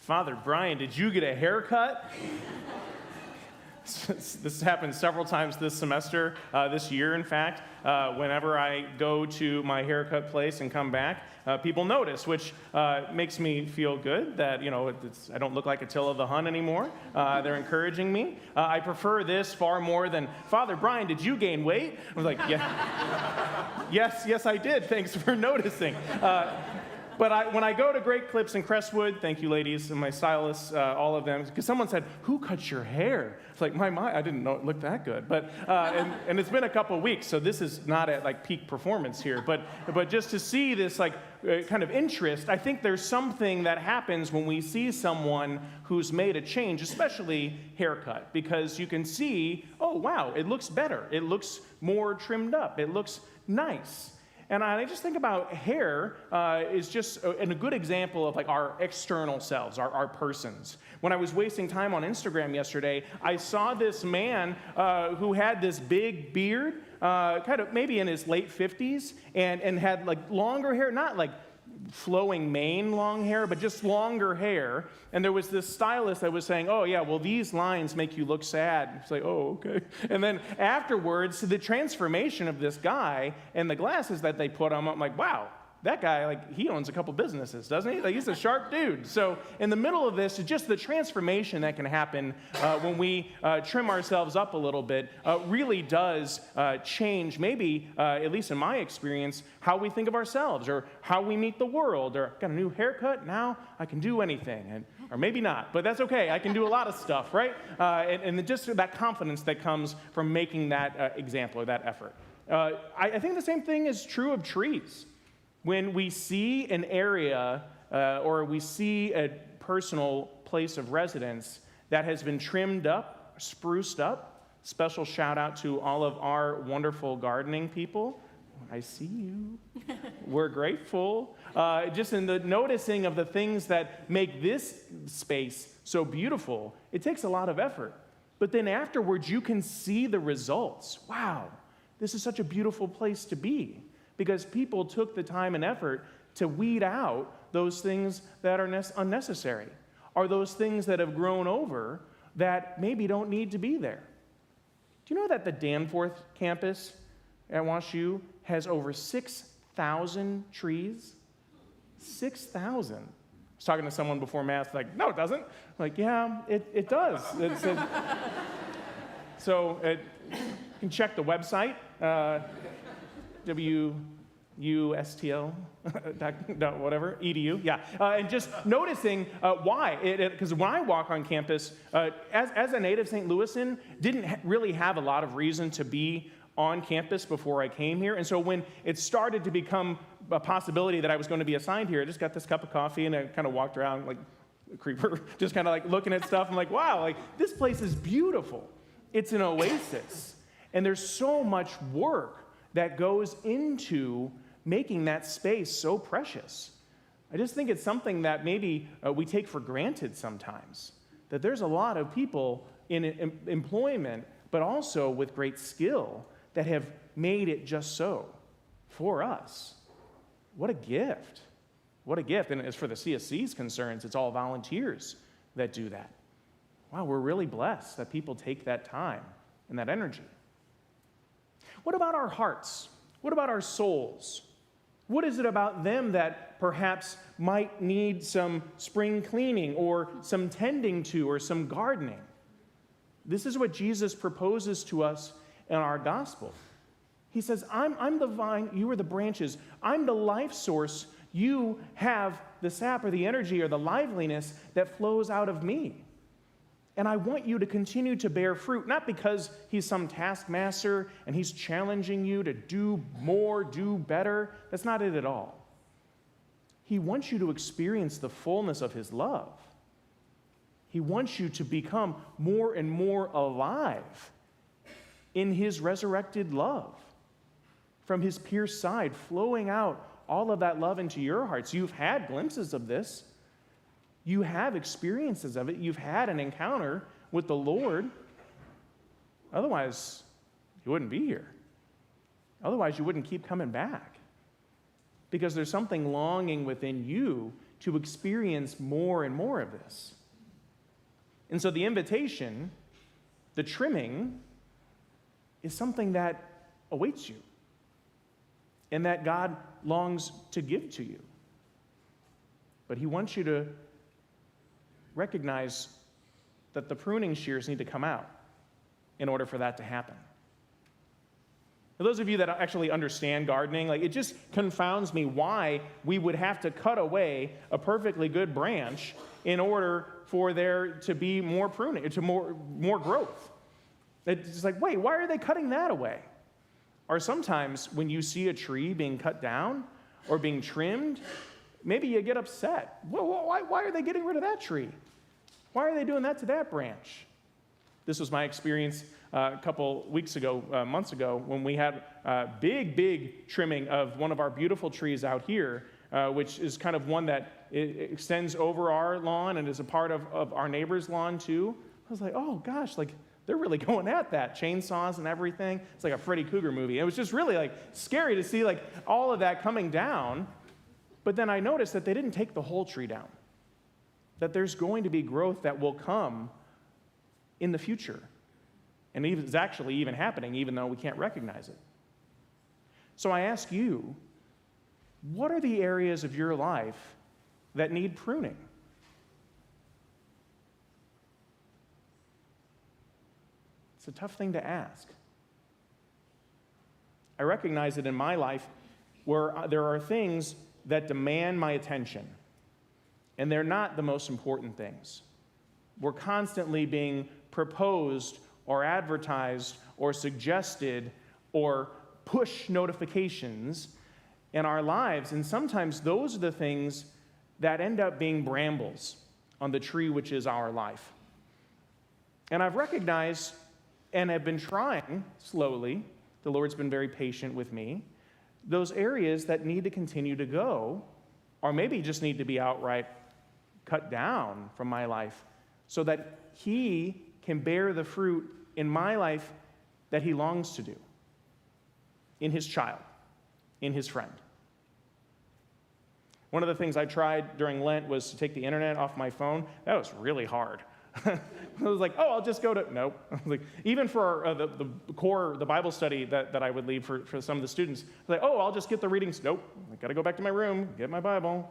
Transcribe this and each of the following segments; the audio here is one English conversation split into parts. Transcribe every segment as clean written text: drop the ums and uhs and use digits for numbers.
Father Brian, did you get a haircut? This happened several times this semester, this year, in fact. Whenever I go to my haircut place and come back, people notice, which makes me feel good that, I don't look like Attila the Hun anymore. They're encouraging me. I prefer this far more than, Father Brian, did you gain weight? I was like, yeah. yes, I did. Thanks for noticing. But when I go to Great Clips in Crestwood, thank you, ladies, and my stylists, all of them, because someone said, who cuts your hair? It's like, I didn't know it looked that good. But and it's been a couple of weeks, so this is not at peak performance here. But just to see this kind of interest, I think there's something that happens when we see someone who's made a change, especially haircut, because you can see, oh, wow, it looks better. It looks more trimmed up. It looks nice. And I just think about hair is just a good example of our external selves, our persons. When I was wasting time on Instagram yesterday, I saw this man who had this big beard, kind of maybe in his late 50s, and had longer hair, not flowing mane long hair, but just longer hair. And there was this stylist that was saying, oh yeah, well these lines make you look sad. It's like, oh, okay. And then afterwards, the transformation of this guy and the glasses that they put on, I'm like, wow, that guy, he owns a couple businesses, doesn't he? He's a sharp dude. So in the middle of this, just the transformation that can happen when we trim ourselves up a little bit really does change, maybe, at least in my experience, how we think of ourselves or how we meet the world. Or got a new haircut, now I can do anything. Or maybe not, but that's okay. I can do a lot of stuff, right? And just that confidence that comes from making that example or that effort. I think the same thing is true of trees. When we see an area or we see a personal place of residence that has been trimmed up, spruced up, special shout out to all of our wonderful gardening people. I see you. We're grateful. Just in the noticing of the things that make this space so beautiful, it takes a lot of effort. But then afterwards, you can see the results. Wow, this is such a beautiful place to be. Because people took the time and effort to weed out those things that are unnecessary, or those things that have grown over that maybe don't need to be there. Do you know that the Danforth campus at WashU has over 6,000 trees? 6,000. I was talking to someone before Mass, no, it doesn't. Yeah, it does. So you can check the website. WUSTL, whatever, EDU, yeah. And just noticing why. Because when I walk on campus, as a native St. Louisan, didn't really have a lot of reason to be on campus before I came here. And so when it started to become a possibility that I was going to be assigned here, I just got this cup of coffee and I kind of walked around like a creeper, just kind of looking at stuff. I'm like, wow, this place is beautiful. It's an oasis. And there's so much work that goes into making that space so precious. I just think it's something that maybe we take for granted sometimes, that there's a lot of people in employment, but also with great skill that have made it just so for us. What a gift. What a gift. And as for the CSC's concerns, it's all volunteers that do that. Wow, we're really blessed that people take that time and that energy. What about our hearts? What about our souls? What is it about them that perhaps might need some spring cleaning or some tending to or some gardening? This is what Jesus proposes to us in our gospel. He says, I'm the vine, you are the branches. I'm the life source. You have the sap or the energy or the liveliness that flows out of me. And I want you to continue to bear fruit, not because he's some taskmaster and he's challenging you to do more, do better. That's not it at all. He wants you to experience the fullness of his love. He wants you to become more and more alive in his resurrected love. From his pierced side, flowing out all of that love into your hearts. You've had glimpses of this. You have experiences of it. You've had an encounter with the Lord. Otherwise, you wouldn't be here. Otherwise, you wouldn't keep coming back. Because there's something longing within you to experience more and more of this. And so the invitation, the trimming, is something that awaits you and that God longs to give to you. But he wants you to recognize that the pruning shears need to come out in order for that to happen. For those of you that actually understand gardening, it just confounds me why we would have to cut away a perfectly good branch in order for there to be more pruning, to more growth. It's just like, wait, why are they cutting that away? Or sometimes when you see a tree being cut down or being trimmed, maybe you get upset. Well, why are they getting rid of that tree? Why are they doing that to that branch? This was my experience a couple weeks ago, months ago, when we had a big trimming of one of our beautiful trees out here, which is kind of one that extends over our lawn and is a part of our neighbor's lawn too. I was like, oh gosh, they're really going at that. Chainsaws and everything. It's like a Freddy Krueger movie. It was just really scary to see all of that coming down. But then I noticed that they didn't take the whole tree down. That there's going to be growth that will come in the future. And it's actually even happening, even though we can't recognize it. So I ask you, what are the areas of your life that need pruning? It's a tough thing to ask. I recognize it in my life where there are things that demand my attention, and they're not the most important things. We're constantly being proposed or advertised or suggested or push notifications in our lives, and sometimes those are the things that end up being brambles on the tree which is our life. And I've recognized and have been trying slowly, the Lord's been very patient with me, those areas that need to continue to go, or maybe just need to be outright cut down from my life, so that he can bear the fruit in my life that he longs to do, in his child, in his friend. One of the things I tried during Lent was to take the internet off my phone. That was really hard. I was like, oh, I'll just go to, nope. Even for the Bible study that I would lead for some of the students, I was like, oh, I'll just get the readings. Nope, I got to go back to my room, get my Bible.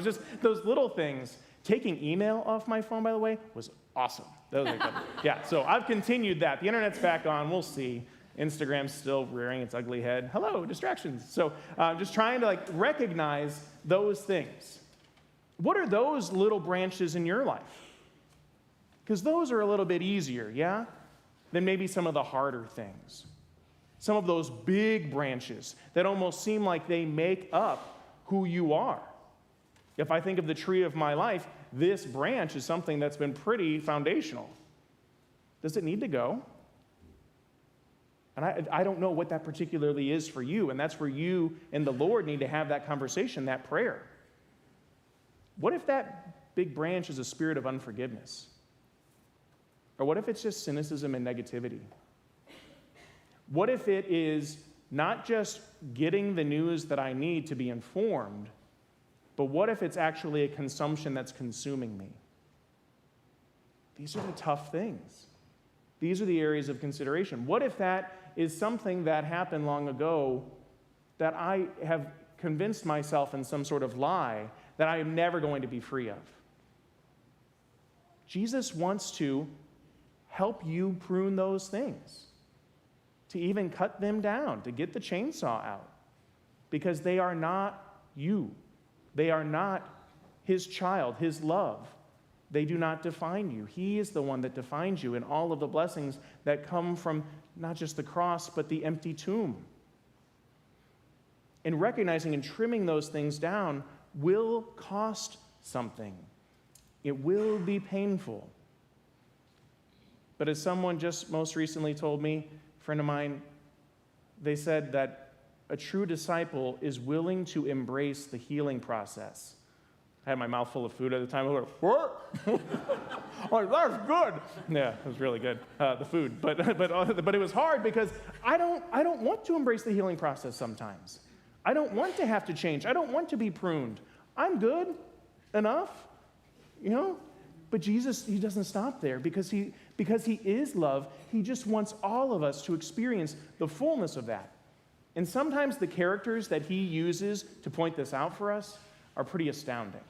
Just those little things. Taking email off my phone, by the way, was awesome. That was yeah, so I've continued that. The internet's back on, we'll see. Instagram's still rearing its ugly head. Hello, distractions. So I'm just trying to recognize those things. What are those little branches in your life? Because those are a little bit easier, yeah, than maybe some of the harder things. Some of those big branches that almost seem like they make up who you are. If I think of the tree of my life, this branch is something that's been pretty foundational. Does it need to go? And I don't know what that particularly is for you, and that's where you and the Lord need to have that conversation, that prayer. What if that big branch is a spirit of unforgiveness? Or what if it's just cynicism and negativity? What if it is not just getting the news that I need to be informed, but what if it's actually a consumption that's consuming me? These are the tough things. These are the areas of consideration. What if that is something that happened long ago that I have convinced myself in some sort of lie that I am never going to be free of? Jesus wants to help you prune those things, to even cut them down, to get the chainsaw out, because they are not you. They are not his child, his love. They do not define you. He is the one that defines you in all of the blessings that come from not just the cross, but the empty tomb. And recognizing and trimming those things down will cost something. It will be painful. But as someone just most recently told me, a friend of mine, they said that a true disciple is willing to embrace the healing process. I had my mouth full of food at the time. I was like, what? I'm like, that's good. Yeah, it was really good, the food. But it was hard because I don't want to embrace the healing process sometimes. I don't want to have to change. I don't want to be pruned. I'm good. enough? You know? But Jesus, he doesn't stop there because he is love. He just wants all of us to experience the fullness of that. And sometimes the characters that he uses to point this out for us are pretty astounding.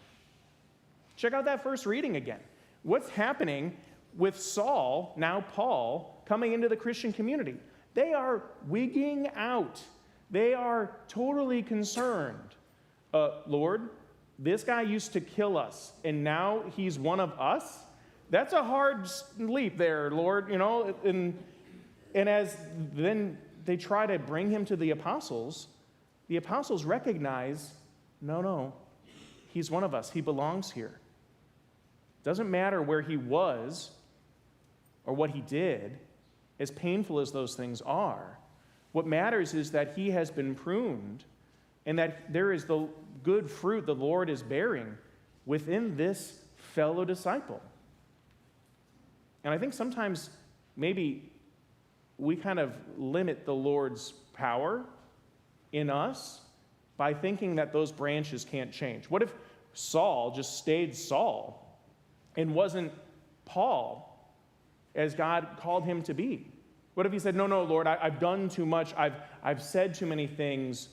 Check out that first reading again. What's happening with Saul, now Paul, coming into the Christian community? They are wigging out. They are totally concerned. Lord, this guy used to kill us, and now he's one of us? That's a hard leap there, Lord, you know. And as then they try to bring him to the apostles recognize, no, he's one of us. He belongs here. Doesn't matter where he was or what he did, as painful as those things are. What matters is that he has been pruned and that there is the good fruit the Lord is bearing within this fellow disciple. And I think sometimes maybe we kind of limit the Lord's power in us by thinking that those branches can't change. What if Saul just stayed Saul and wasn't Paul as God called him to be? What if he said, no, Lord, I've done too much. I've said too many things.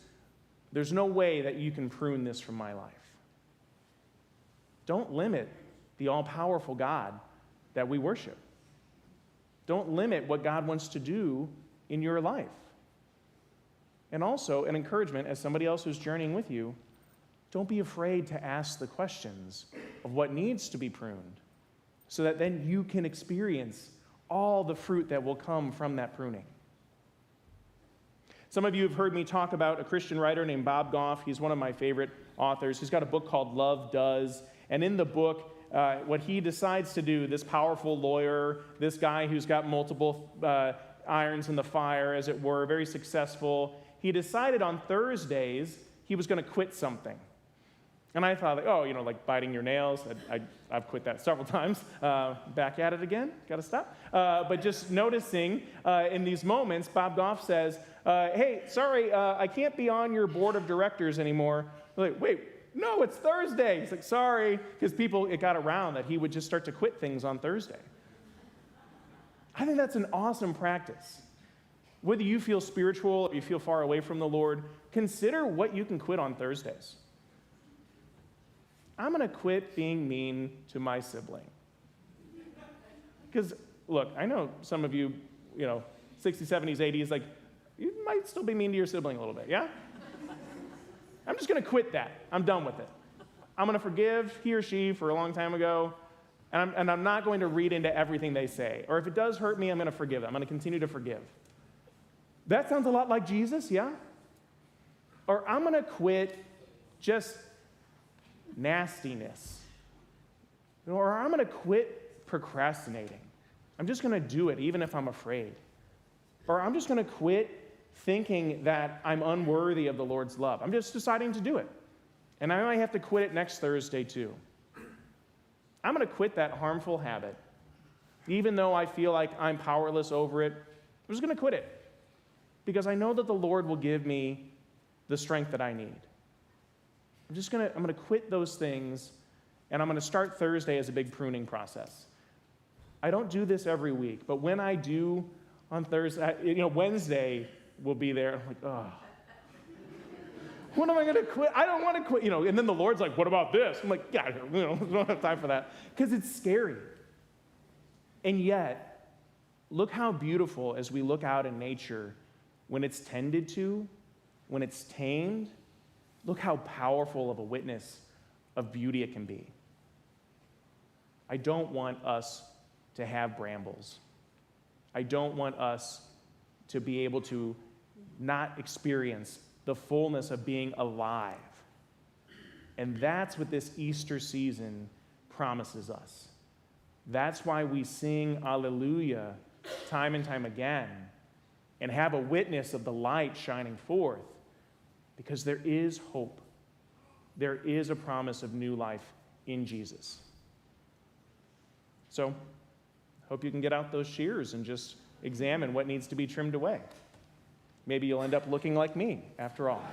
There's no way that you can prune this from my life. Don't limit the all-powerful God that we worship. Don't limit what God wants to do in your life. And also, an encouragement as somebody else who's journeying with you, don't be afraid to ask the questions of what needs to be pruned so that then you can experience all the fruit that will come from that pruning. Some of you have heard me talk about a Christian writer named Bob Goff. He's one of my favorite authors. He's got a book called Love Does. And in the book, what he decides to do, this powerful lawyer, this guy who's got multiple irons in the fire, as it were, very successful, he decided on Thursdays he was going to quit something. And I thought, like biting your nails. I've quit that several times. Back at it again. Got to stop. But just noticing in these moments, Bob Goff says, hey, sorry, I can't be on your board of directors anymore. I'm like, wait, no, it's Thursday. He's like, sorry, because it got around that he would just start to quit things on Thursday. I think that's an awesome practice. Whether you feel spiritual or you feel far away from the Lord, consider what you can quit on Thursdays. I'm going to quit being mean to my sibling. Because, look, I know some of you, 60s, 70s, 80s, like, you might still be mean to your sibling a little bit, yeah? I'm just going to quit that. I'm done with it. I'm going to forgive he or she for a long time ago, and I'm not going to read into everything they say. Or if it does hurt me, I'm going to forgive them. I'm going to continue to forgive. That sounds a lot like Jesus, yeah? Or I'm going to quit just nastiness. Or I'm going to quit procrastinating. I'm just going to do it even if I'm afraid. Or I'm just going to quit thinking that I'm unworthy of the Lord's love. I'm just deciding to do it. And I might have to quit it next Thursday too. I'm going to quit that harmful habit. Even though I feel like I'm powerless over it, I'm just going to quit it. Because I know that the Lord will give me the strength that I need. I'm going to quit those things, and I'm going to start Thursday as a big pruning process. I don't do this every week, but when I do on Thursday, Wednesday will be there. I'm like, oh, when am I going to quit? I don't want to quit, and then the Lord's like, what about this? I'm like, yeah, we don't have time for that, because it's scary. And yet, look how beautiful as we look out in nature, when it's tended to, when it's tamed, look how powerful of a witness of beauty it can be. I don't want us to have brambles. I don't want us to be able to not experience the fullness of being alive. And that's what this Easter season promises us. That's why we sing Alleluia time and time again and have a witness of the light shining forth, because there is hope. There is a promise of new life in Jesus. So, hope you can get out those shears and just examine what needs to be trimmed away. Maybe you'll end up looking like me, after all.